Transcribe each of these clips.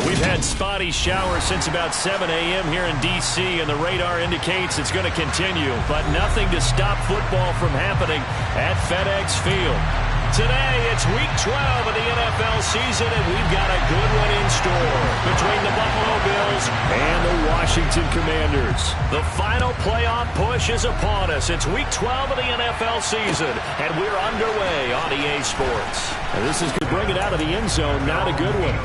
We've had spotty showers since about 7 a.m. here in D.C., and the radar indicates it's going to continue, but nothing to stop football from happening at FedEx Field. Today, it's Week 12 of the NFL season, and we've got a good one in store between the Buffalo Bills and the Washington Commanders. The final playoff push is upon us. It's Week 12 of the NFL season, and we're underway on EA Sports. And this is going to bring it out of the end zone, not a good one.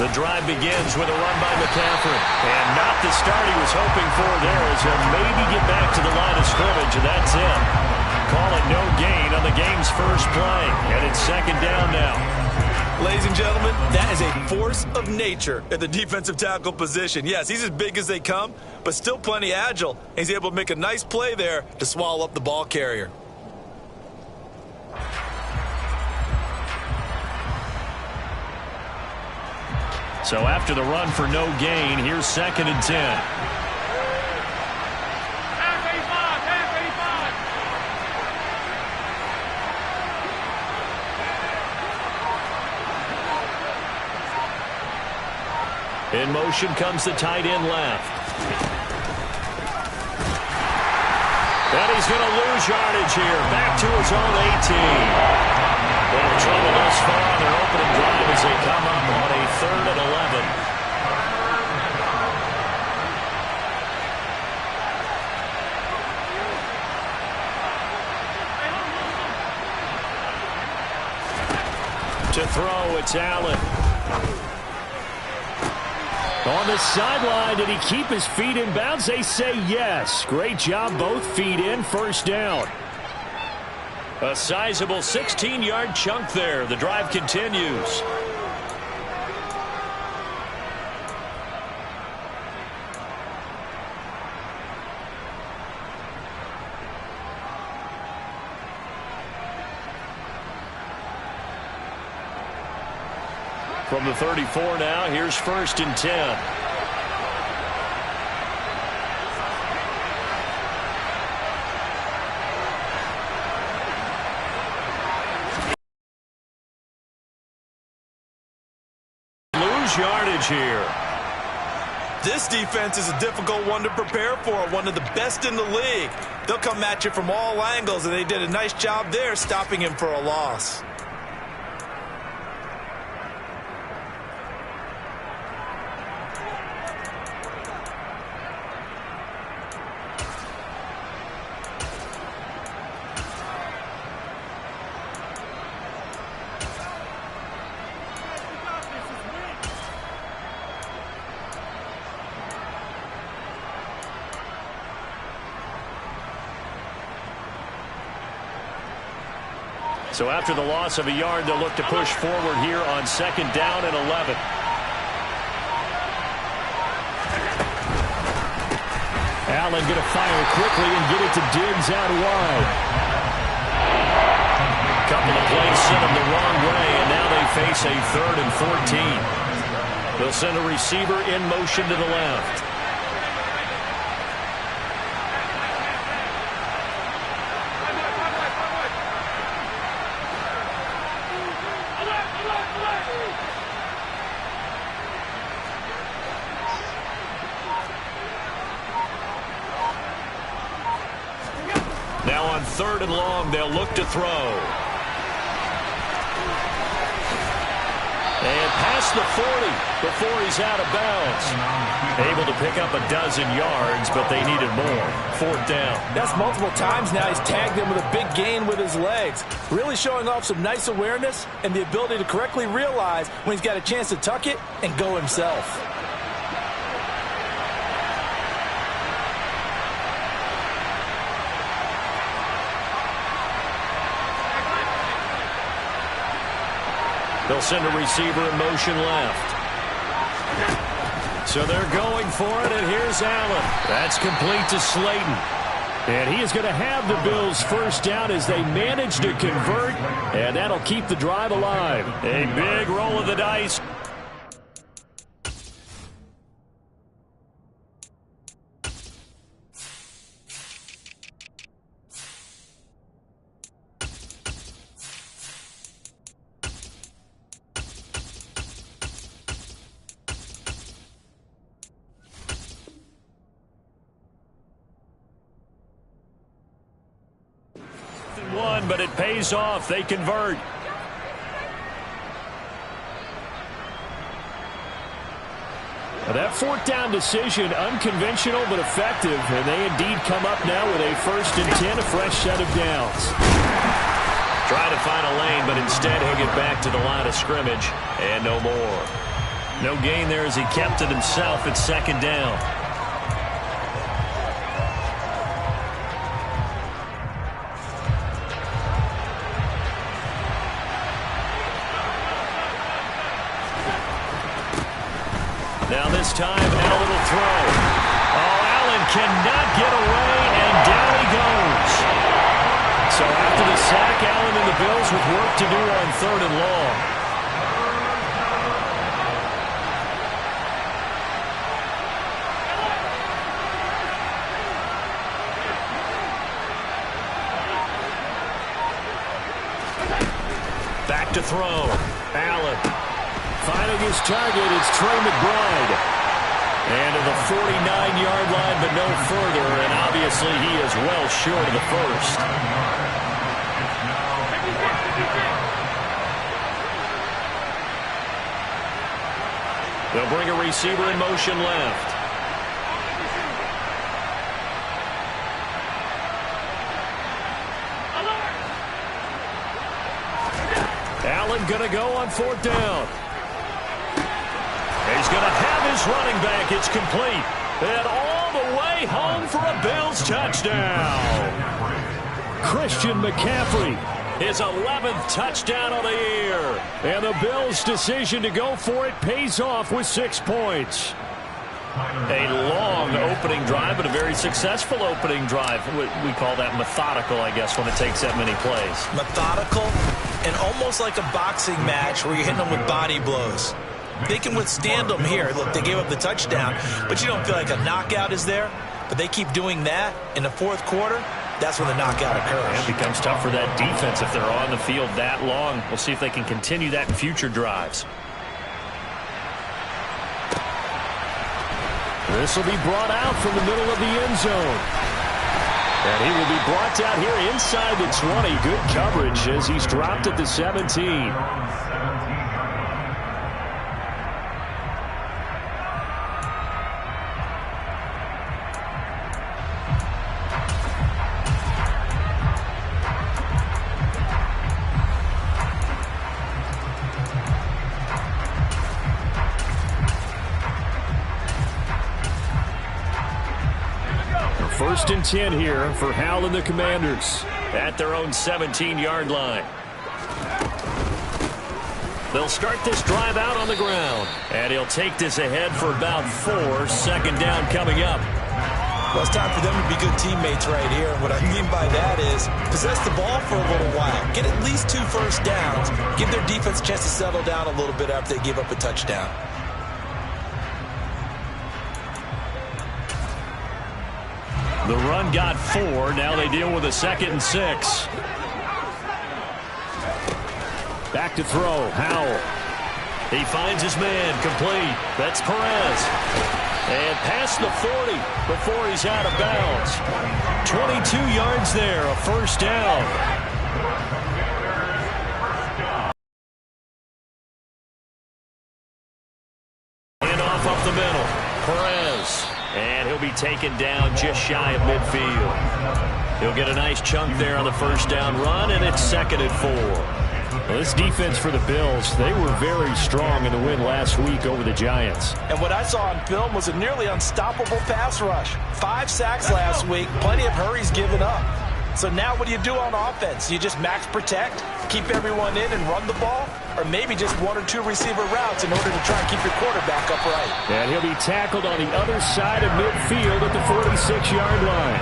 The drive begins with a run by McCaffrey. And not the start he was hoping for there as he'll maybe get back to the line of scrimmage, and that's it. Call it no gain on the game's first play. And it's second down now. Ladies and gentlemen, that is a force of nature at the defensive tackle position. Yes, he's as big as they come, but still plenty agile. He's able to make a nice play there to swallow up the ball carrier. So after the run for no gain, here's second and 10. In motion comes the tight end left. And he's going to lose yardage here. Back to his own 18. Little trouble thus far on their opening drive as they come up on a 3rd and 11. To throw, it's Allen. On the sideline, did he keep his feet in bounds? They say yes. Great job, both feet in, first down. A sizable 16-yard chunk there. The drive continues. From the 34 now, here's first and 10. Yardage here. This defense is a difficult one to prepare for, one of the best in the league. They'll come at you from all angles, and they did a nice job there stopping him for a loss. So after the loss of a yard, they'll look to push forward here on second down and 11. Allen going to fire quickly and get it to Diggs out wide. Couple of plays sent him the wrong way, and now they face a 3rd and 14. They'll send a receiver in motion to the left. Now on 3rd and long, they'll look to throw. And past the 40 before he's out of bounds. Able to pick up a dozen yards, but they needed more. 4th down. That's multiple times now he's tagged him with a big gain with his legs. Really showing off some nice awareness and the ability to correctly realize when he's got a chance to tuck it and go himself. They'll send a receiver in motion left. So they're going for it, and here's Allen. That's complete to Slayton. And he is going to have the Bills first down as they manage to convert, and that'll keep the drive alive. A big roll of the dice. But it pays off. They convert. That fourth down decision, unconventional but effective, and they indeed come up now with a 1st and 10, a fresh set of downs. Try to find a lane, but instead he'll get back to the line of scrimmage, and no more. No gain there as he kept it himself at 2nd down. Now this time, Allen will throw. Oh, Allen cannot get away, and down he goes. So after the sack, Allen and the Bills with work to do on 3rd and long. Back to throw. Allen. Finding his target, it's Trey McBride. And to the 49-yard line, but no further. And obviously he is well short of the first. They'll bring a receiver in motion left. Allen going to go on 4th down. He's going to have his running back. It's complete. And all the way home for a Bills touchdown. Christian McCaffrey, his 11th touchdown of the year. And the Bills' decision to go for it pays off with 6 points. A long opening drive, but a very successful opening drive. We call that methodical, I guess, when it takes that many plays. Methodical and almost like a boxing match where you're hitting them with body blows. They can withstand them here. Look, they gave up the touchdown, but you don't feel like a knockout is there. But they keep doing that in the 4th quarter. That's when the knockout occurs. It becomes tough for that defense if they're on the field that long. We'll see if they can continue that in future drives. This will be brought out from the middle of the end zone. And he will be brought down here inside the 20. Good coverage as he's dropped at the 17. First and 10 here for Hal and the Commanders at their own 17-yard line. They'll start this drive out on the ground, and he'll take this ahead for about 4. 2nd down coming up. Well, it's time for them to be good teammates right here. What I mean by that is possess the ball for a little while. Get at least 2 first downs. Give their defense a chance to settle down a little bit after they give up a touchdown. The run got 4. Now they deal with a 2nd and 6. Back to throw. Howell. He finds his man. Complete. That's Perez. And past the 40 before he's out of bounds. 22 yards there. A first down. And off up the middle. Perez. And he'll be taken down just shy of midfield. He'll get a nice chunk there on the first down run, and it's 2nd and 4. Well, this defense for the Bills, they were very strong in the win last week over the Giants. And what I saw on film was a nearly unstoppable pass rush. 5 sacks last week, plenty of hurries given up. So now what do you do on offense? You just max protect, keep everyone in and run the ball? Or maybe just 1 or 2 receiver routes in order to try and keep your quarterback upright? And he'll be tackled on the other side of midfield at the 46-yard line.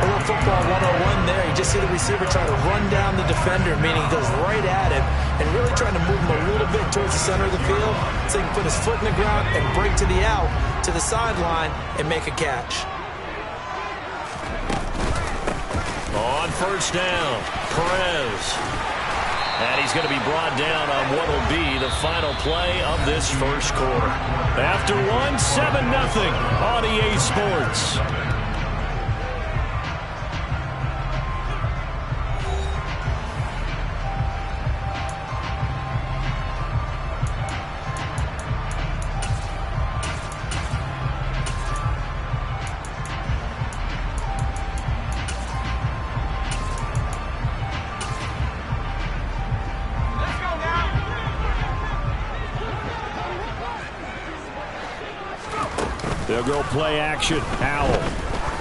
A little football 101 there. You just see the receiver try to run down the defender, meaning he goes right at him and really trying to move him a little bit towards the center of the field so he can put his foot in the ground and break to the out, to the sideline, and make a catch. On first down, Perez. And he's going to be brought down on what will be the final play of this first quarter. After one, 7-0 on EA Sports. They'll go play action. Howell.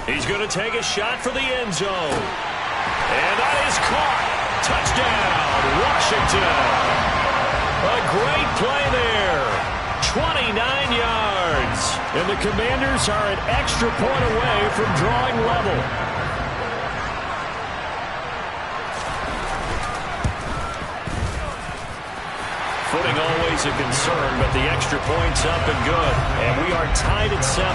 He's going to take a shot for the end zone. And that is caught. Touchdown, Washington. A great play there. 29 yards. And the Commanders are an extra point away from drawing level. Footing always a concern, but the extra point's up and good. And we are tied at 7.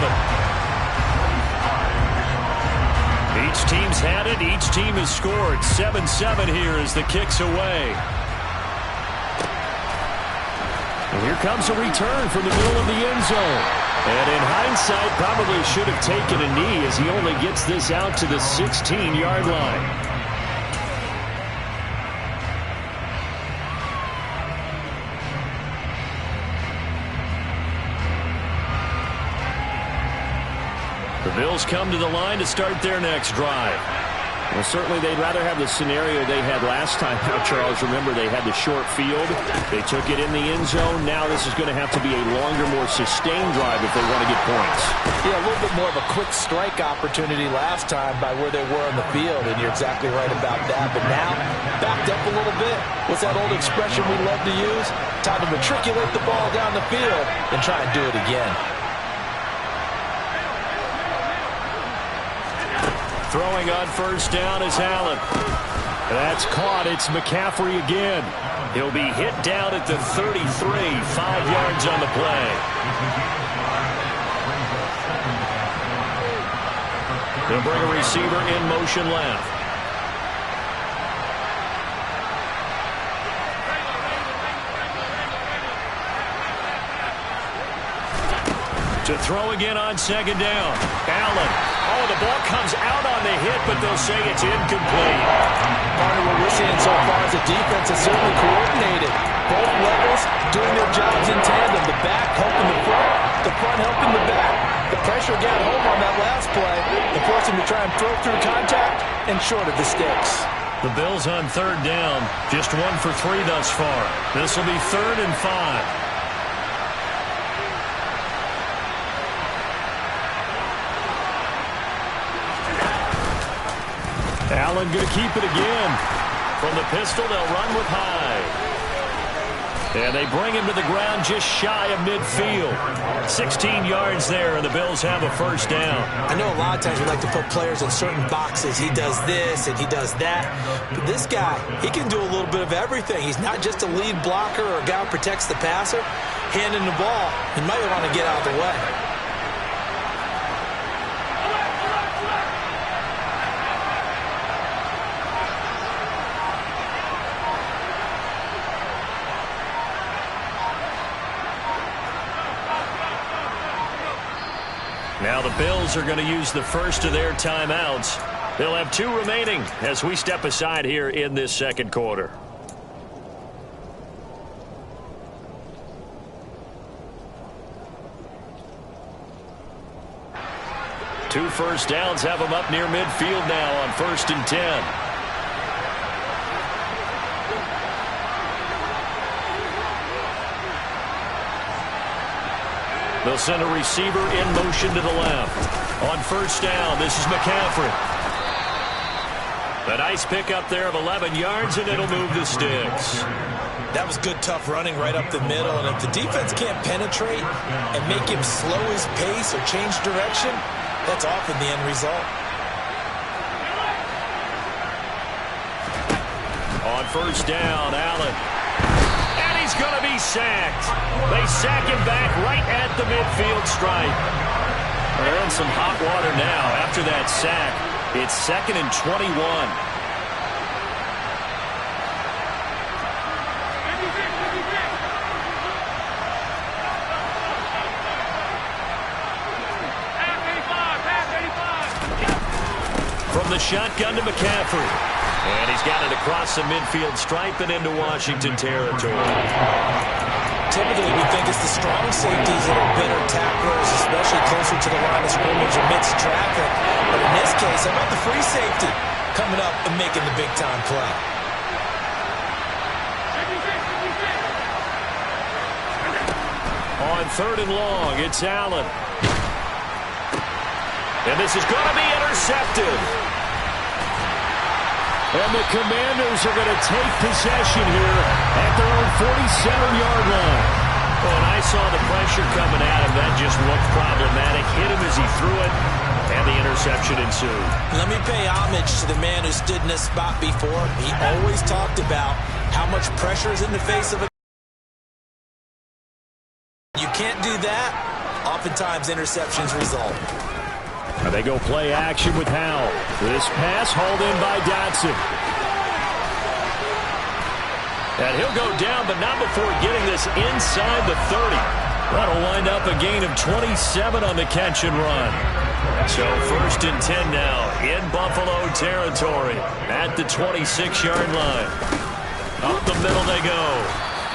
Each team's had it. Each team has scored. 7-7 here as the kick's away. And here comes a return from the middle of the end zone. And in hindsight, probably should have taken a knee as he only gets this out to the 16-yard line. The Bills come to the line to start their next drive. Well, certainly they'd rather have the scenario they had last time. Now, Charles, remember they had the short field. They took it in the end zone. Now this is going to have to be a longer, more sustained drive if they want to get points. Yeah, a little bit more of a quick strike opportunity last time by where they were on the field, and you're exactly right about that. But now, backed up a little bit. What's that old expression we love to use? Time to matriculate the ball down the field and try and do it again. Throwing on first down is Allen. That's caught. It's McCaffrey again. He'll be hit down at the 33, 5 yards on the play. They'll bring a receiver in motion left. To throw again on second down. Allen. Oh, the ball comes out on the hit, but they'll say it's incomplete. Part of what we're seeing so far is the defense is certainly coordinated. Both levels doing their jobs in tandem. The back helping the front helping the back. The pressure got home on that last play and forced him to try and throw through contact and short of the sticks. The Bills on third down. Just 1 for 3 thus far. This will be 3rd and 5. Allen going to keep it again. From the pistol, they'll run with Hyde. And they bring him to the ground just shy of midfield. 16 yards there, and the Bills have a first down. I know a lot of times we like to put players in certain boxes. He does this and he does that. But this guy, he can do a little bit of everything. He's not just a lead blocker or a guy who protects the passer. Handing the ball, he might want to get out of the way. Now the Bills are going to use the first of their timeouts. They'll have 2 remaining as we step aside here in this second quarter. Two first downs have them up near midfield now on 1st and 10. They'll send a receiver in motion to the left. On first down, this is McCaffrey. A nice pickup there of 11 yards, and it'll move the sticks. That was good, tough running right up the middle. And if the defense can't penetrate and make him slow his pace or change direction, that's often the end result. On first down, Allen. And he's going to be sacked. They sack him back right at the midfield stripe. They're in some hot water now after that sack. It's 2nd and 21. From the shotgun to McCaffrey. And he's got it across the midfield stripe and into Washington territory. Typically, we think it's the strong safeties that are better tacklers, especially closer to the line of scrimmage amidst traffic. But in this case, how about the free safety coming up and making the big-time play? On 3rd and long, it's Allen. And this is going to be intercepted. And the Commanders are going to take possession here at their own 47-yard line. When I saw the pressure coming at him, that just looked problematic. Hit him as he threw it, and the interception ensued. Let me pay homage to the man who stood in this spot before. He always talked about how much pressure is in the face of a... You can't do that. Oftentimes, interceptions result. Now they go play action with Howell. This pass hauled in by Dotson. And he'll go down, but not before getting this inside the 30. That'll wind up a gain of 27 on the catch and run. So 1st and 10 now in Buffalo territory at the 26-yard line. Up the middle they go.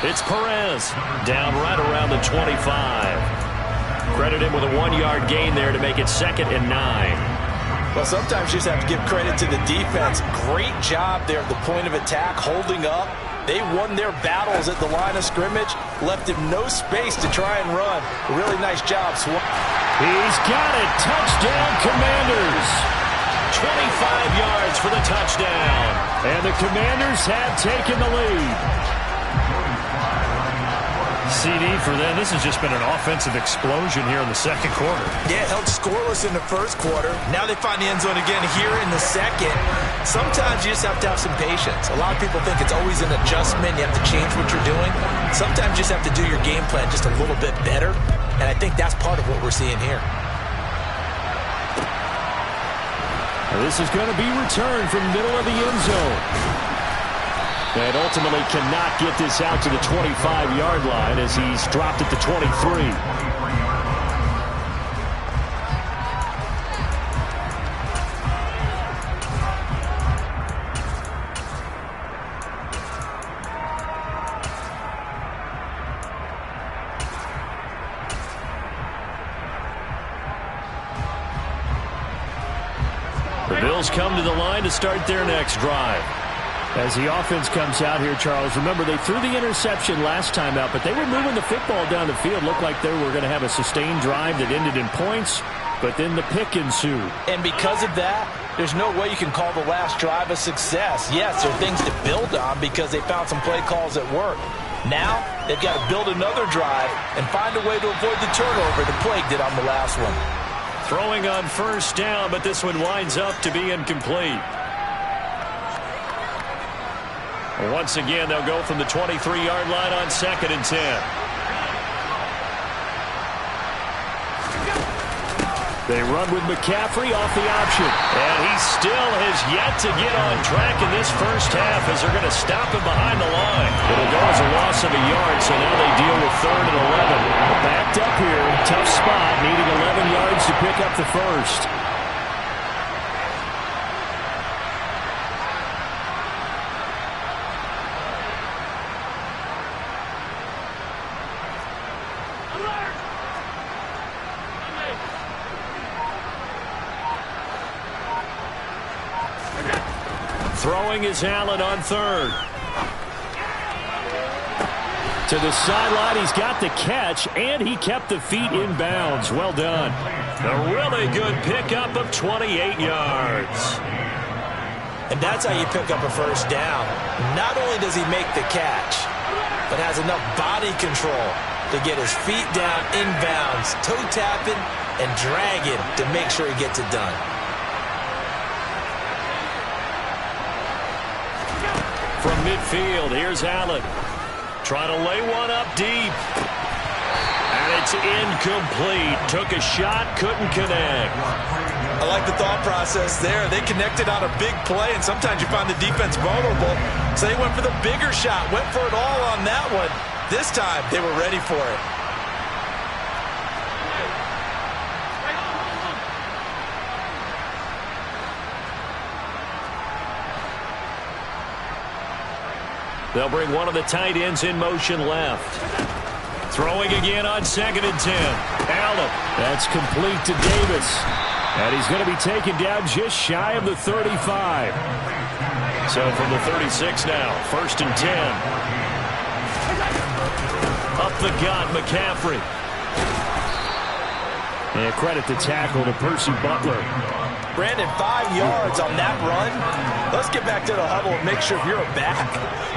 It's Perez down right around the 25. Credit him with a 1-yard gain there to make it 2nd and 9. Well, sometimes you just have to give credit to the defense. Great job there at the point of attack, holding up. They won their battles at the line of scrimmage, left him no space to try and run. A really nice job. He's got it. Touchdown, Commanders. 25 yards for the touchdown. And the Commanders have taken the lead. CD for them. This has just been an offensive explosion here in the 2nd quarter. Yeah, held scoreless in the 1st quarter. Now they find the end zone again here in the 2nd. Sometimes you just have to have some patience. A lot of people think it's always an adjustment. You have to change what you're doing. Sometimes you just have to do your game plan just a little bit better. And I think that's part of what we're seeing here. This is going to be returned from middle of the end zone. And ultimately cannot get this out to the 25-yard line as he's dropped at the 23. The Bills come to the line to start their next drive. As the offense comes out here, Charles, remember they threw the interception last time out, but they were moving the football down the field. Looked like they were going to have a sustained drive that ended in points, but then the pick ensued. And because of that, there's no way you can call the last drive a success. Yes, there are things to build on because they found some play calls that work. Now, they've got to build another drive and find a way to avoid the turnover the plague did on the last one. Throwing on first down, but this one winds up to be incomplete. Once again, they'll go from the 23-yard line on 2nd and 10. They run with McCaffrey off the option. And he still has yet to get on track in this first half as they're going to stop him behind the line. It'll go as a loss of a yard, so now they deal with 3rd and 11. Backed up here, tough spot, needing 11 yards to pick up the first. Throwing is Allen on 3rd. To the sideline, he's got the catch, and he kept the feet in bounds. Well done. A really good pickup of 28 yards. And that's how you pick up a first down. Not only does he make the catch, but has enough body control to get his feet down in bounds, toe tapping and dragging to make sure he gets it done. From midfield, here's Allen. Trying to lay one up deep. And it's incomplete. Took a shot, couldn't connect. I like the thought process there. They connected on a big play, and sometimes you find the defense vulnerable. So they went for the bigger shot, went for it all on that one. This time, they were ready for it. They'll bring one of the tight ends in motion left. Throwing again on 2nd and 10. Allen. That's complete to Davis. And he's going to be taken down just shy of the 35. So from the 36 now, 1st and 10. Up the gut, McCaffrey. And credit the tackle to Percy Butler. Brandon, 5 yards on that run. Let's get back to the huddle and make sure if you're a back,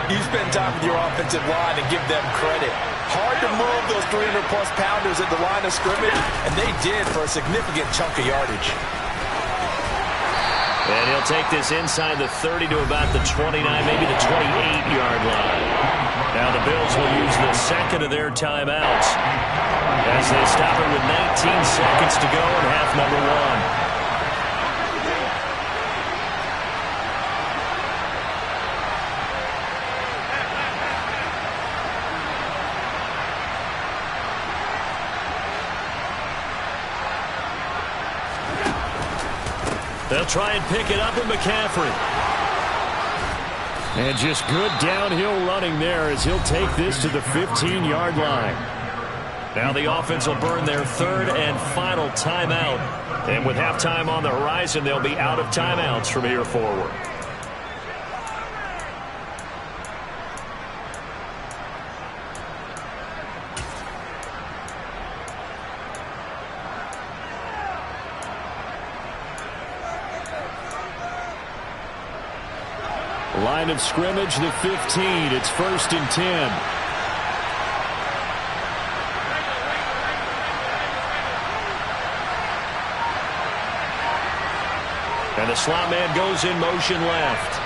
you spend time with your offensive line and give them credit. Hard to move those 300-plus pounders at the line of scrimmage, and they did for a significant chunk of yardage. And he'll take this inside the 30 to about the 29, maybe the 28-yard line. Now the Bills will use the second of their timeouts as they stop it with 19 seconds to go in half number 1. They'll try and pick it up with McCaffrey. And just good downhill running there as he'll take this to the 15-yard line. Now the offense will burn their 3rd and final timeout. And with halftime on the horizon, they'll be out of timeouts from here forward. Line of scrimmage, the 15. It's 1st and 10. And the slot man goes in motion left.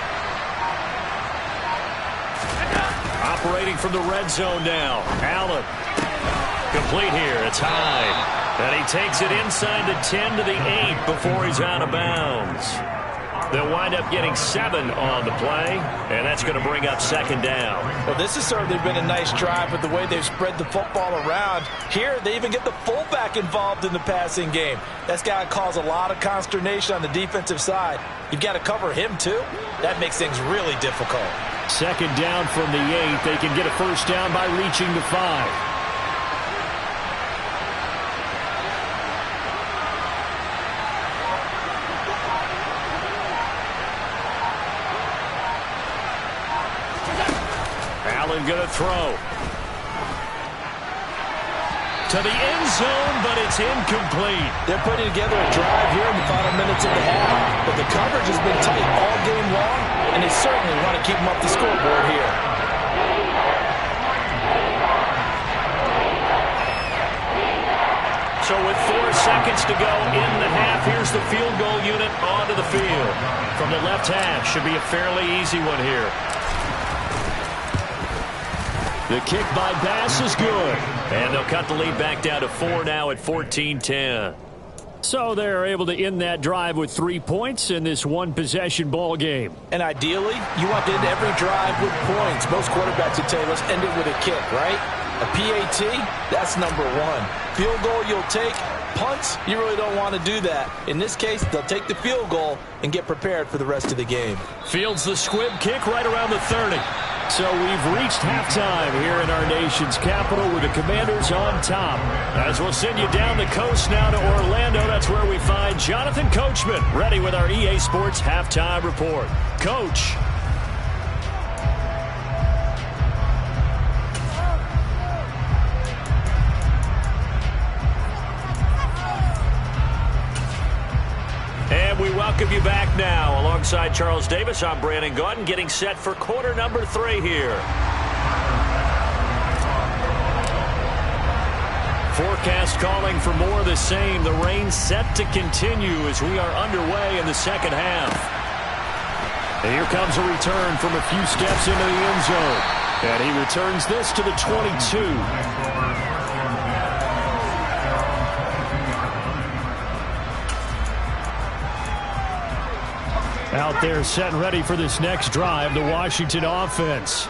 Operating from the red zone now. Allen. Complete here. It's high. And he takes it inside the 10 to the 8 before he's out of bounds. They'll wind up getting 7 on the play, and that's going to bring up 2nd down. Well, this has certainly been a nice drive with the way they've spread the football around. Here, they even get the fullback involved in the passing game. That's got to cause a lot of consternation on the defensive side. You've got to cover him, too. That makes things really difficult. 2nd down from the 8. They can get a 1st down by reaching the 5. Going to throw to the end zone, but it's incomplete. They're putting together a drive here in the final minutes of the half, but the coverage has been tight all game long, and they certainly want to keep them up the scoreboard here. So with 4 seconds to go in the half, here's the field goal unit onto the field. From the left half, should be a fairly easy one here. The kick by Bass is good. And they'll cut the lead back down to 4 now at 14-10. So they're able to end that drive with 3 points in this one-possession ball game. And ideally, you want to end every drive with points. Most quarterbacks would tell you, let's end it with a kick, right? A PAT, that's number 1. Field goal you'll take. Punts, you really don't want to do that. In this case, they'll take the field goal and get prepared for the rest of the game. Fields the squib kick right around the 30. So we've reached halftime here in our nation's capital with the Commanders on top. As we'll send you down the coast now to Orlando, that's where we find Jonathan Coachman ready with our EA Sports Halftime Report. Coach. And we welcome you back now. Alongside Charles Davis, I'm Brandon Gaudin, getting set for quarter number 3 here. Forecast calling for more of the same. The rain set to continue as we are underway in the second half. And here comes a return from a few steps into the end zone. And he returns this to the 22. Out there set and ready for this next drive, the Washington offense.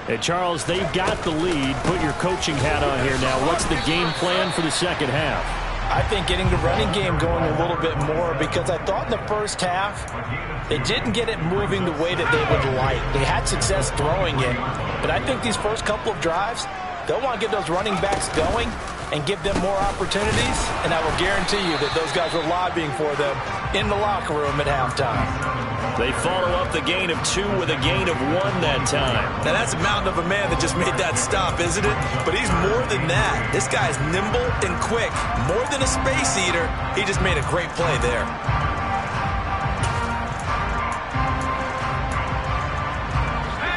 And Charles, they've got the lead. Put your coaching hat on here now. What's the game plan for the second half? I think getting the running game going a little bit more, because I thought in the first half they didn't get it moving the way that they would like. They had success throwing it, but I think these first couple of drives, they'll want to get those running backs going and give them more opportunities, and I will guarantee you that those guys were lobbying for them in the locker room at halftime. They follow up the gain of 2 with a gain of 1 that time. Now that's a mountain of a man that just made that stop, isn't it? But he's more than that. This guy's nimble and quick. More than a space eater, he just made a great play there.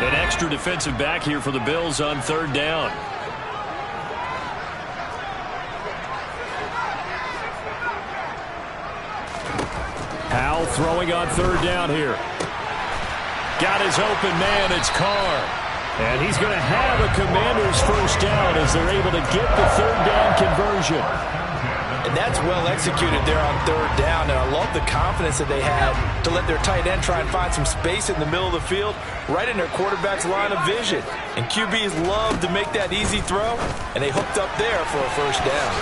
An extra defensive back here for the Bills on 3rd down. Howell throwing on 3rd down here. Got his open man, it's Carr. And he's going to have a Commanders first down as they're able to get the 3rd down conversion. And that's well executed there on 3rd down. And I love the confidence that they had to let their tight end try and find some space in the middle of the field, right in their quarterback's line of vision. And QBs love to make that easy throw, and they hooked up there for a first down.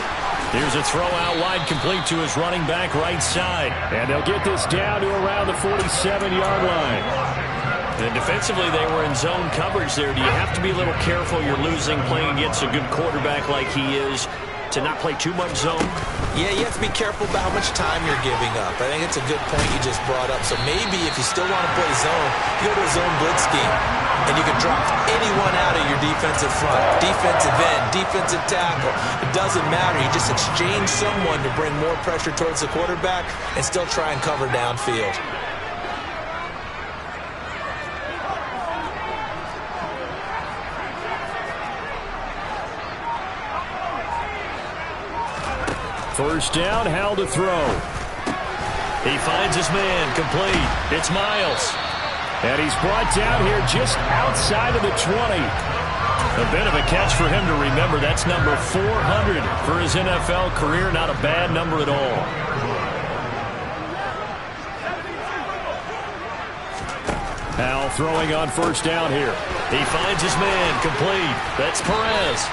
Here's a throw out wide, complete to his running back right side. And they'll get this down to around the 47-yard line. And defensively, they were in zone coverage there. Do you have to be a little careful? You're losing playing against a good quarterback like he is to not play too much zone? Yeah, you have to be careful about how much time you're giving up. I think it's a good point you just brought up. So maybe if you still want to play zone, you go to a zone blitz scheme, and you can drop anyone out of your defensive front, defensive end, defensive tackle. It doesn't matter. You just exchange someone to bring more pressure towards the quarterback and still try and cover downfield. First down, Howell to throw. He finds his man, complete. It's Miles. And he's brought down here just outside of the 20. A bit of a catch for him to remember. That's number 400 for his NFL career. Not a bad number at all. Howell throwing on first down here. He finds his man, complete. That's Perez.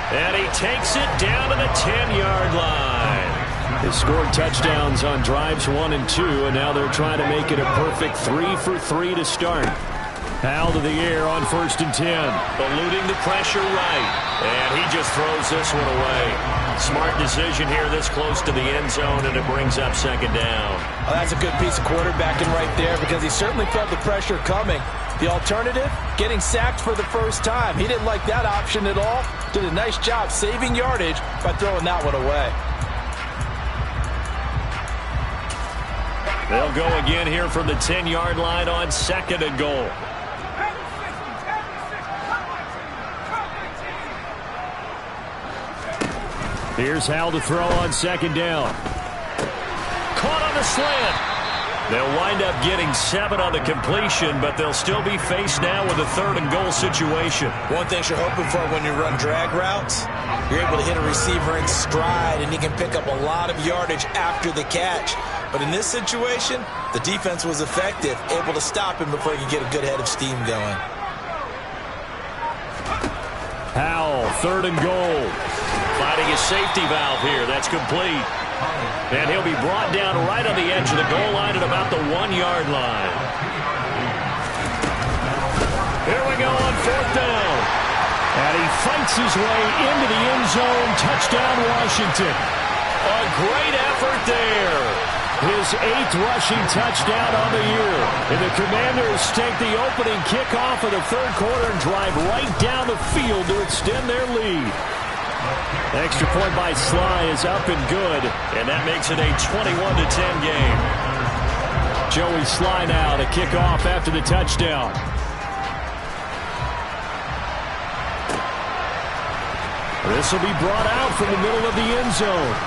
And he takes it down to the 10-yard line. They scored touchdowns on drives 1 and 2, and now they're trying to make it a perfect 3 for 3 to start. Howell to the air on 1st and 10. Eluding the pressure right. And he just throws this one away. Smart decision here this close to the end zone, and it brings up 2nd down. Well, that's a good piece of quarterbacking right there, because he certainly felt the pressure coming. The alternative, getting sacked for the first time. He didn't like that option at all. Did a nice job saving yardage by throwing that one away. They'll go again here from the 10-yard line on 2nd and goal. Here's Howell to throw on 2nd down. Caught on the slant. They'll wind up getting 7 on the completion, but they'll still be faced now with a 3rd and goal situation. One thing you're hoping for when you run drag routes, you're able to hit a receiver in stride, and he can pick up a lot of yardage after the catch. But in this situation, the defense was effective, able to stop him before he could get a good head of steam going. Howell, 3rd and goal. Finding his safety valve here. That's complete. And he'll be brought down right on the edge of the goal line at about the 1-yard line. Here we go on 4th down. And he fights his way into the end zone. Touchdown, Washington. A great effort there. His 8th rushing touchdown on the year. And the Commanders take the opening kickoff of the 3rd quarter and drive right down the field to extend their lead. Extra point by Sly is up and good, and that makes it a 21-10 game. Joey Sly now to kick off after the touchdown. This will be brought out from the middle of the end zone.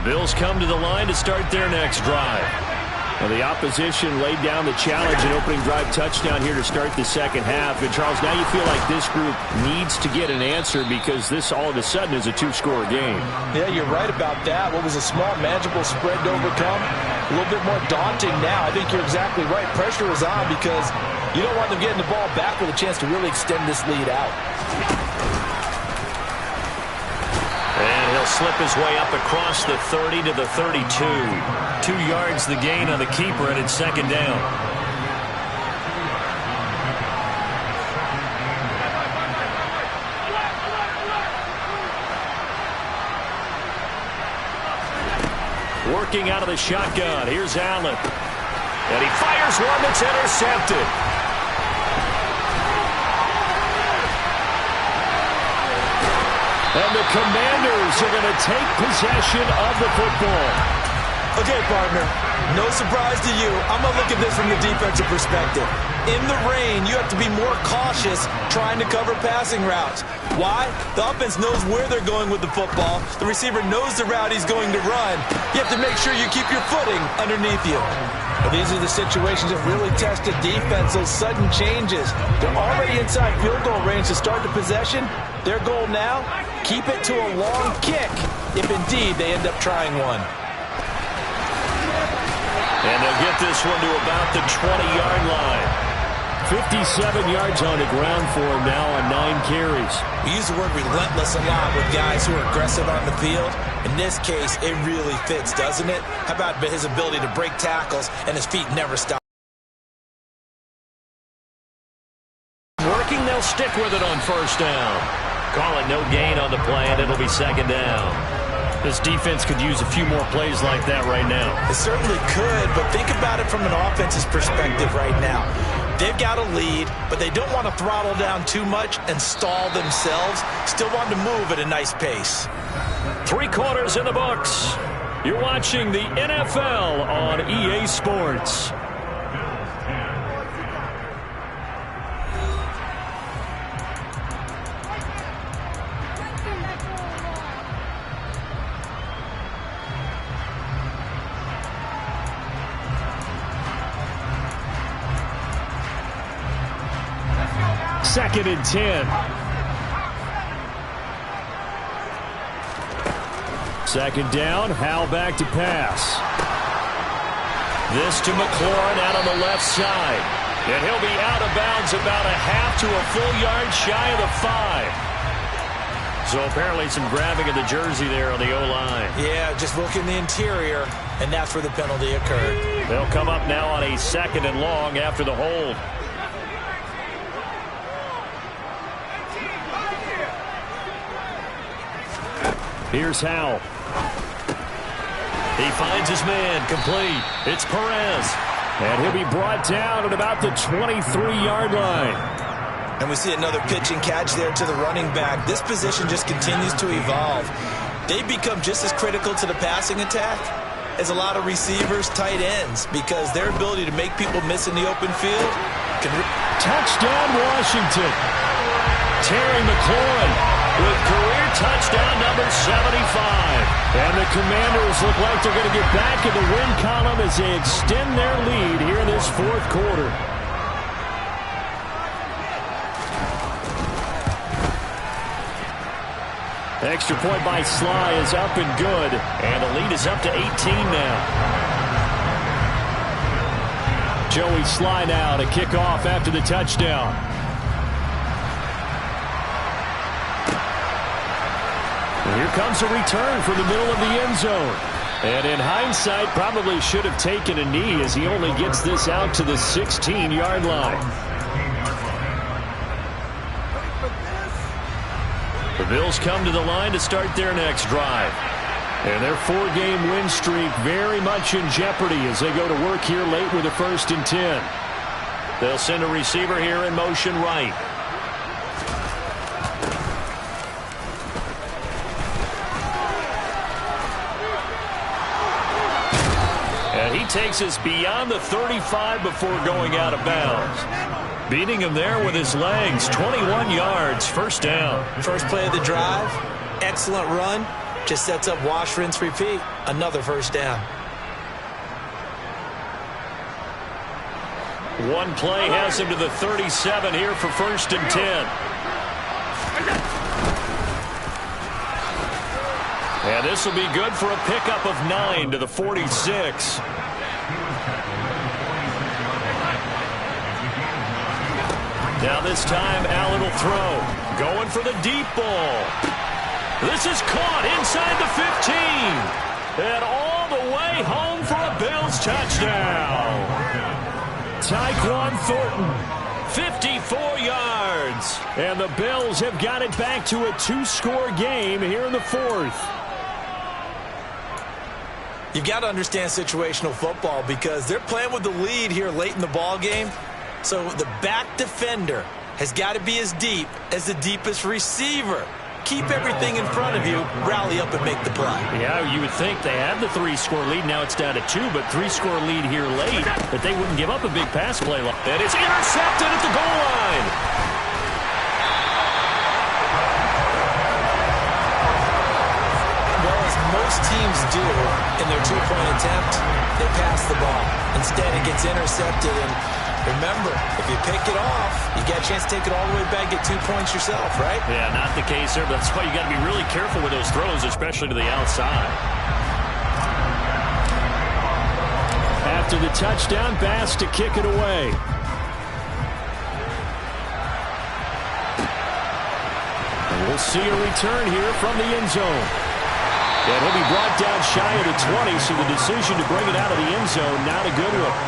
Bills come to the line to start their next drive. Well, the opposition laid down the challenge, an opening drive touchdown here to start the second half. And, Charles, now you feel like this group needs to get an answer because this all of a sudden is a two-score game. Yeah, you're right about that. What was a small, manageable spread to overcome, a little bit more daunting now. I think you're exactly right. Pressure is on because you don't want them getting the ball back with a chance to really extend this lead out. And he'll slip his way up across the 30 to the 32. 2 yards the gain on the keeper, and it's second down. Working out of the shotgun. Here's Allen. And he fires one that's intercepted. And the Commanders are going to take possession of the football. Okay, partner, no surprise to you. I'm going to look at this from the defensive perspective. In the rain, you have to be more cautious trying to cover passing routes. Why? The offense knows where they're going with the football. The receiver knows the route he's going to run. You have to make sure you keep your footing underneath you. But these are the situations that really test the defense, those sudden changes. They're already inside field goal range to start the possession. Their goal now, keep it to a long kick, if indeed they end up trying one. And they'll get this one to about the 20-yard line. 57 yards on the ground for him now on 9 carries. We use the word relentless a lot with guys who are aggressive on the field. In this case, it really fits, doesn't it? How about his ability to break tackles and his feet never stop? Working, they'll stick with it on first down. Call it no gain on the play, and it'll be second down. This defense could use a few more plays like that right now. It certainly could, but think about it from an offense's perspective right now. They've got a lead, but they don't want to throttle down too much and stall themselves. Still want to move at a nice pace. 3 quarters in the books. You're watching the NFL on EA Sports. Second and 10. Second down, Howell back to pass. This to McLaurin out on the left side. And he'll be out of bounds about a half to a full yard shy of the 5. So apparently some grabbing of the jersey there on the O-line. Yeah, just look in the interior, and that's where the penalty occurred. They'll come up now on a second and long after the hold. Here's Howell. He finds his man, complete. It's Perez. And he'll be brought down at about the 23-yard line. And we see another pitch and catch there to the running back. This position just continues to evolve. They become just as critical to the passing attack as a lot of receivers, tight ends, because their ability to make people miss in the open field can... Touchdown, Washington. Terry McLaurin with career touchdown number 75. And the Commanders look like they're going to get back in the win column as they extend their lead here in this fourth quarter. Extra point by Sly is up and good. And the lead is up to 18 now. Joey Sly now to kick off after the touchdown. And here comes a return from the middle of the end zone. And in hindsight, probably should have taken a knee as he only gets this out to the 16-yard line. The Bills come to the line to start their next drive. And their 4-game win streak very much in jeopardy as they go to work here late with a 1st and 10. They'll send a receiver here in motion right. And he takes us beyond the 35 before going out of bounds. Beating him there with his legs, 21 yards, first down. First play of the drive, excellent run. Just sets up wash, rinse, repeat. Another first down. One play has him to the 37 here for 1st and 10. And this will be good for a pickup of 9 to the 46. Now this time, Allen will throw. Going for the deep ball. This is caught inside the 15. And all the way home for a Bills touchdown. Tyquan Thornton, 54 yards. And the Bills have got it back to a 2-score game here in the 4th. You've got to understand situational football because they're playing with the lead here late in the ball game. So the back defender has got to be as deep as the deepest receiver. Keep everything in front of you, rally up and make the play. Yeah, you would think they had the 3-score lead. Now it's down to 2, but 3-score lead here late. That they wouldn't give up a big pass play. And it's intercepted at the goal line. Well, as most teams do in their 2-point attempt, they pass the ball. Instead, it gets intercepted. And remember, if you pick it off, you get a chance to take it all the way back, get 2 points yourself, right? Yeah, not the case there. But that's why you got to be really careful with those throws, especially to the outside. After the touchdown, Bass to kick it away. And we'll see a return here from the end zone. And he'll be brought down shy of the 20, so the decision to bring it out of the end zone, not a good one.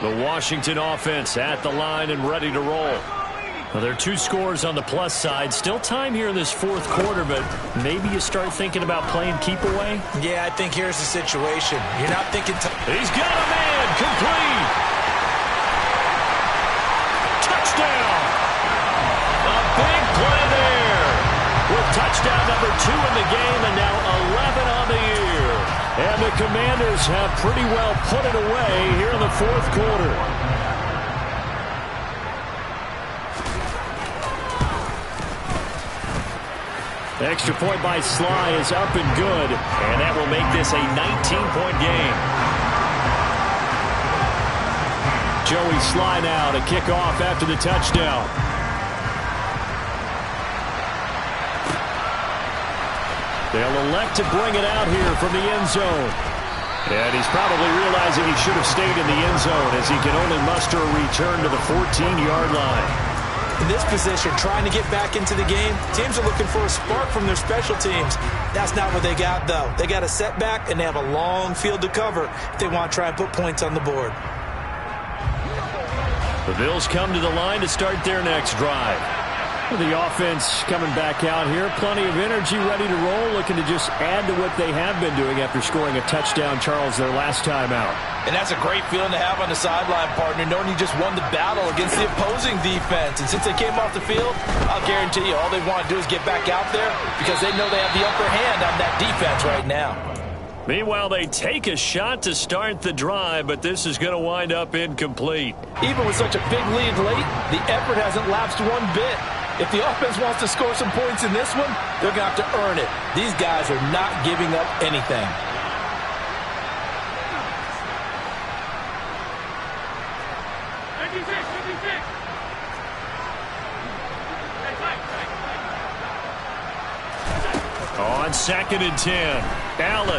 The Washington offense at the line and ready to roll. Well, there are 2 scores on the plus side. Still time here in this 4th quarter, but maybe you start thinking about playing keep away? Yeah, I think here's the situation. You're not thinking... He's got a man. Complete. Touchdown. A big play there. With touchdown number 2 in the game and now 11 on the year. And the Commanders have pretty well put it away here in the 4th quarter. Extra point by Sly is up and good, and that will make this a 19-point game. Joey Sly now to kick off after the touchdown. They'll elect to bring it out here from the end zone. And he's probably realizing he should have stayed in the end zone as he can only muster a return to the 14-yard line. In this position, trying to get back into the game, teams are looking for a spark from their special teams. That's not what they got, though. They got a setback, and they have a long field to cover if they want to try and put points on the board. The Bills come to the line to start their next drive. The offense coming back out here. Plenty of energy, ready to roll, looking to just add to what they have been doing after scoring a touchdown, Charles, their last time out. And that's a great feeling to have on the sideline, partner, knowing you just won the battle against the opposing defense. And since they came off the field, I'll guarantee you all they want to do is get back out there because they know they have the upper hand on that defense right now. Meanwhile, they take a shot to start the drive, but this is going to wind up incomplete. Even with such a big lead late, the effort hasn't lapsed one bit. If the offense wants to score some points in this one, they're going to have to earn it. These guys are not giving up anything. On 2nd and 10, Allen.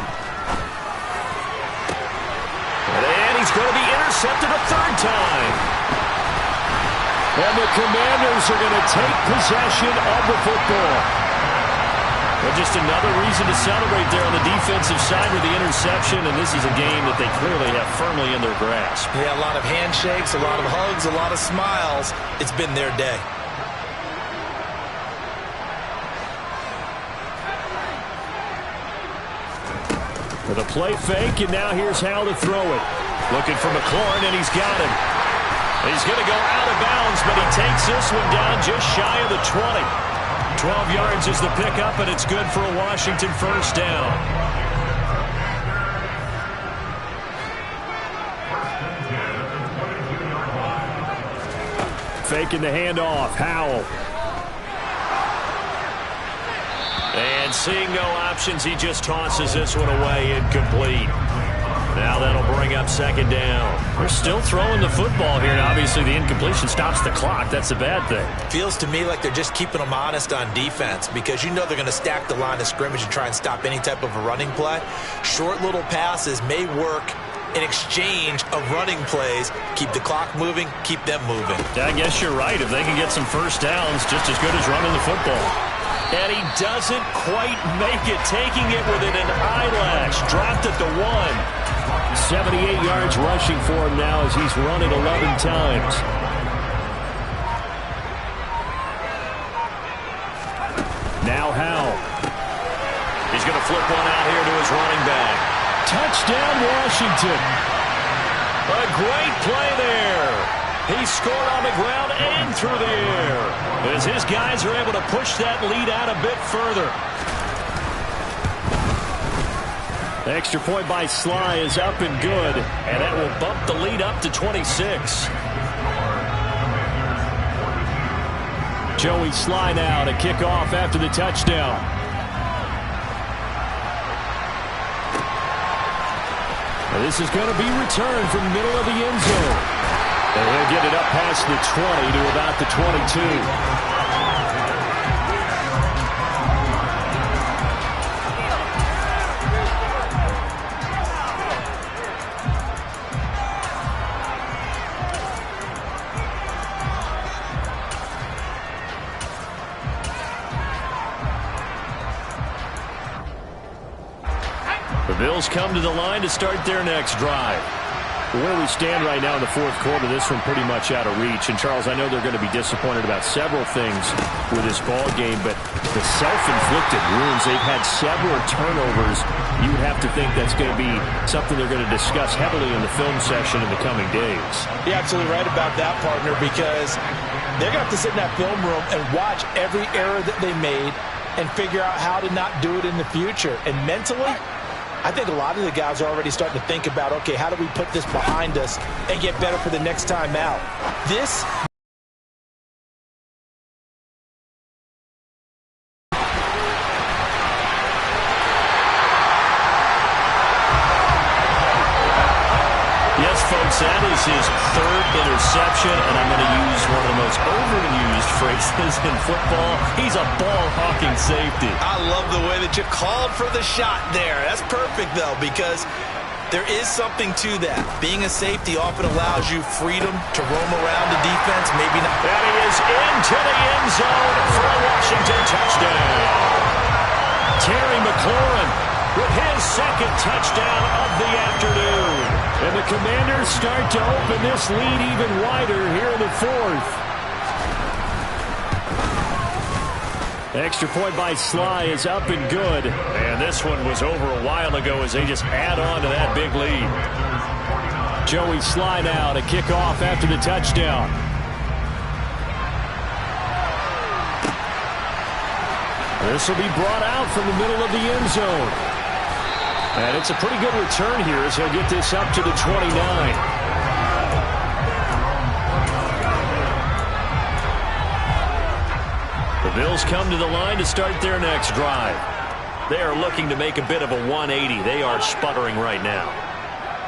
And he's going to be intercepted a 3rd time. And the Commanders are going to take possession of the football. Well, just another reason to celebrate there on the defensive side with the interception, and this is a game that they clearly have firmly in their grasp. Yeah, a lot of handshakes, a lot of hugs, a lot of smiles. It's been their day. With a play fake, and now here's how to throw it. Looking for McLaurin, and he's got him. He's going to go out of bounds, but he takes this one down just shy of the 20. 12 yards is the pickup, and it's good for a Washington first down. faking the handoff. Howell. And seeing no options, he just tosses this one away, incomplete. Now that'll bring up second down. They're still throwing the football here, and obviously the incompletion stops the clock. That's a bad thing. Feels to me like they're just keeping them honest on defense because you know they're going to stack the line of scrimmage and try and stop any type of a running play. Short little passes may work in exchange of running plays. Keep the clock moving, keep them moving. I guess you're right. If they can get some first downs, just as good as running the football. And he doesn't quite make it, taking it within an eyelash. Dropped at the 1. 78 yards rushing for him now as he's run it 11 times. Now Howell. He's going to flip one out here to his running back. Touchdown, Washington. A great play there. He scored on the ground and through the air as his guys are able to push that lead out a bit further. The extra point by Sly is up and good, and that will bump the lead up to 26. Joey Sly now to kick off after the touchdown. And this is going to be returned from the middle of the end zone. And he'll get it up past the 20 to about the 22. The Bills come to the line to start their next drive. Where we stand right now in the fourth quarter, this one pretty much out of reach. And, Charles, I know they're going to be disappointed about several things with this ball game, but the self-inflicted wounds, they've had several turnovers. You would have to think that's going to be something they're going to discuss heavily in the film session in the coming days. You're absolutely right about that, partner, because they're going to have to sit in that film room and watch every error that they made and figure out how to not do it in the future. And mentally, I think a lot of the guys are already starting to think about, okay, how do we put this behind us and get better for the next time out? This... Yes, folks, that is his third interception, and I'm going to use one of the most overused phrases in football. He's a ball-hawking safety. I love the way that you called for the shot there. That's perfect, though, because there is something to that. Being a safety often allows you freedom to roam around the defense, maybe not. And he is into the end zone for a Washington touchdown. Terry McLaurin with his second touchdown of the afternoon. And the Commanders start to open this lead even wider here in the fourth. The extra point by Sly is up and good. And this one was over a while ago as they just add on to that big lead. Joey Sly now to kick off after the touchdown. This will be brought out from the middle of the end zone. And it's a pretty good return here as he'll get this up to the 29. The Bills come to the line to start their next drive. They are looking to make a bit of a 180. They are sputtering right now.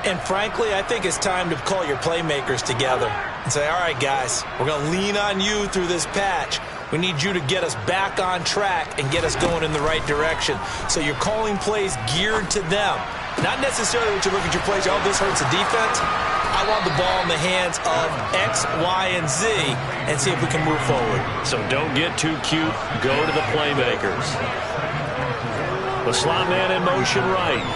And frankly, I think it's time to call your playmakers together and say, all right, guys, we're going to lean on you through this patch. We need you to get us back on track and get us going in the right direction. So you're calling plays geared to them. Not necessarily what you look at your plays, oh, this hurts the defense. I want the ball in the hands of X, Y, and Z and see if we can move forward. So don't get too cute. Go to the playmakers. The slot man in motion right.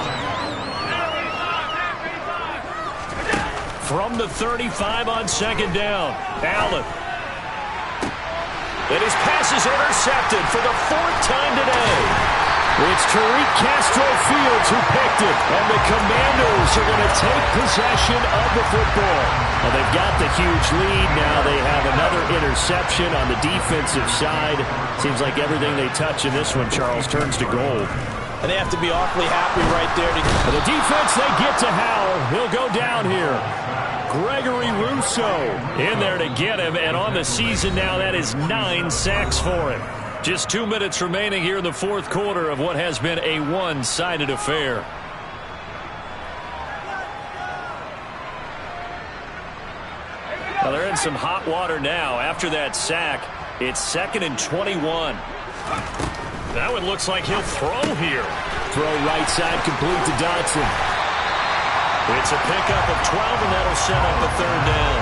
From the 35 on second down, Allen. And his pass is intercepted for the fourth time today. It's Tariq Castro-Fields who picked it, and the Commanders are going to take possession of the football. Well, they've got the huge lead. Now they have another interception on the defensive side. Seems like everything they touch in this one, Charles, turns to gold. And they have to be awfully happy right there. For the defense, they get to Howell. He'll go down here. Gregory Rousseau in there to get him, and on the season now, that is 9 sacks for him. Just 2 minutes remaining here in the fourth quarter of what has been a one-sided affair. Well, they're in some hot water now. After that sack, it's 2nd and 21. That one looks like he'll throw here. Throw right side, complete to Dotson. It's a pickup of 12, and that'll set up a 3rd down.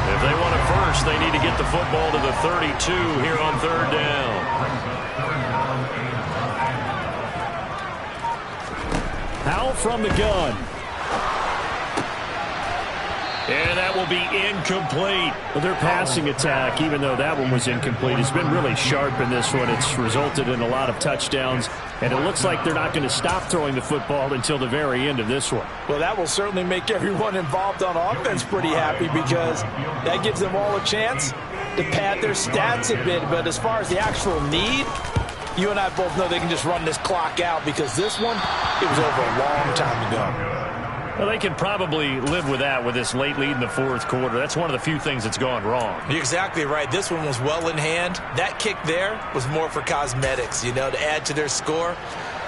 If they want it first, they need to get the football to the 32 here on 3rd down. Powell from the gun. And that will be incomplete. Well, their passing attack, even though that one was incomplete, has been really sharp in this one. It's resulted in a lot of touchdowns, and it looks like they're not going to stop throwing the football until the very end of this one. Well, that will certainly make everyone involved on offense pretty happy because that gives them all a chance to pad their stats a bit. But as far as the actual need, you and I both know they can just run this clock out because this one, it was over a long time ago. Well, they can probably live with that with this late lead in the fourth quarter. That's one of the few things that's gone wrong. You're exactly right. This one was well in hand. That kick there was more for cosmetics, you know, to add to their score.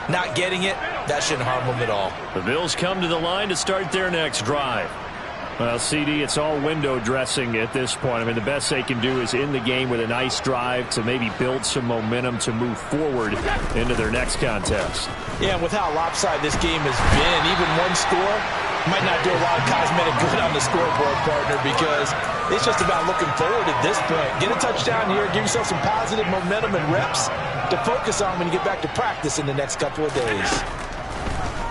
Not getting it, that shouldn't harm them at all. The Bills come to the line to start their next drive. Well, CD, it's all window dressing at this point. I mean, the best they can do is end the game with a nice drive to maybe build some momentum to move forward into their next contest. Yeah, and with how lopsided this game has been, even one score might not do a lot of cosmetic good on the scoreboard, partner, because it's just about looking forward at this point. Get a touchdown here, give yourself some positive momentum and reps to focus on when you get back to practice in the next couple of days.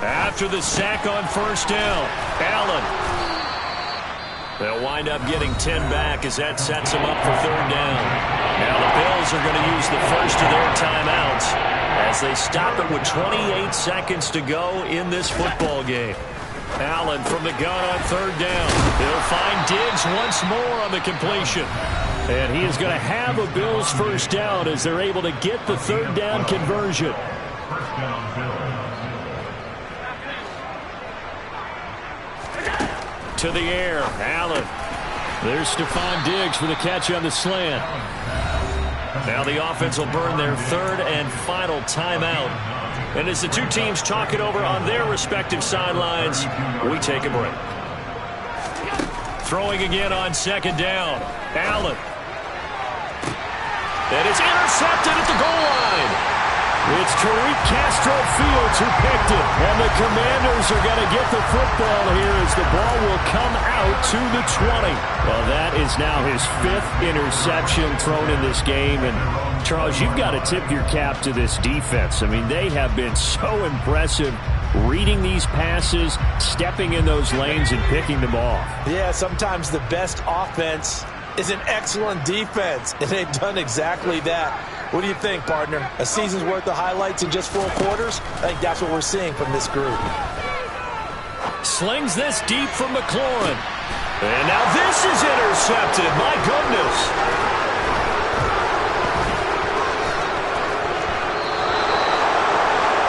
After the sack on 1st down, Allen. They'll wind up getting 10 back as that sets them up for 3rd down. Now the Bills are going to use the first of their timeouts as they stop it with 28 seconds to go in this football game. Allen from the gun on 3rd down. He'll find Diggs once more on the completion. And he is going to have a Bills 1st down as they're able to get the 3rd down conversion. To the air, Allen. There's Stephon Diggs for the catch on the slant. Now the offense will burn their 3rd and final timeout. And as the two teams talk it over on their respective sidelines, we take a break. Throwing again on 2nd down. Allen. That is intercepted at the goal line. It's Tariq Castro Fields who picked it. And the Commanders are going to get the football here as the ball will come out to the 20. Well, that is now his 5th interception thrown in this game. And, Charles, you've got to tip your cap to this defense. I mean, they have been so impressive reading these passes, stepping in those lanes, and picking them off. Yeah, sometimes the best offense is an excellent defense, and they've done exactly that. What do you think, partner? A season's worth of highlights in just 4 quarters? I think that's what we're seeing from this group. Slings this deep from McLaurin. And now this is intercepted. My goodness.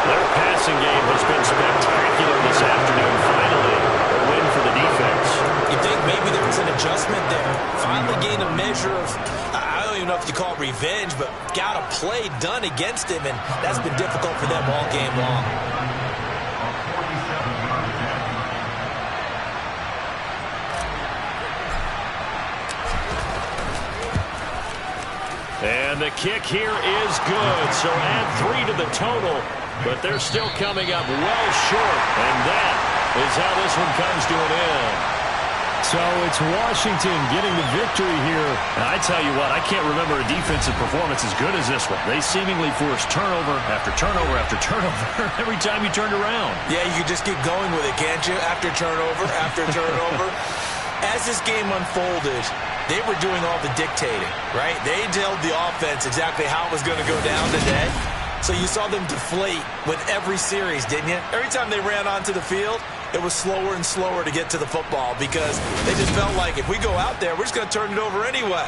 Their passing game has been spectacular this afternoon. Finally, a win for the defense. You think maybe there was an adjustment there? Finally gained a measure of, I don't even know if you call it revenge, but got a play done against him, and that's been difficult for them all game long. And the kick here is good, so add 3 to the total, but they're still coming up well short, and that is how this one comes to an end. So it's Washington getting the victory here. And I tell you what, I can't remember a defensive performance as good as this one. They seemingly forced turnover after turnover after turnover every time you turned around. Yeah, you can just keep going with it, can't you? After turnover, after turnover. As this game unfolded, they were doing all the dictating, right? They told the offense exactly how it was going to go down today. So you saw them deflate with every series, didn't you? Every time they ran onto the field, it was slower and slower to get to the football because they just felt like if we go out there, we're just going to turn it over anyway.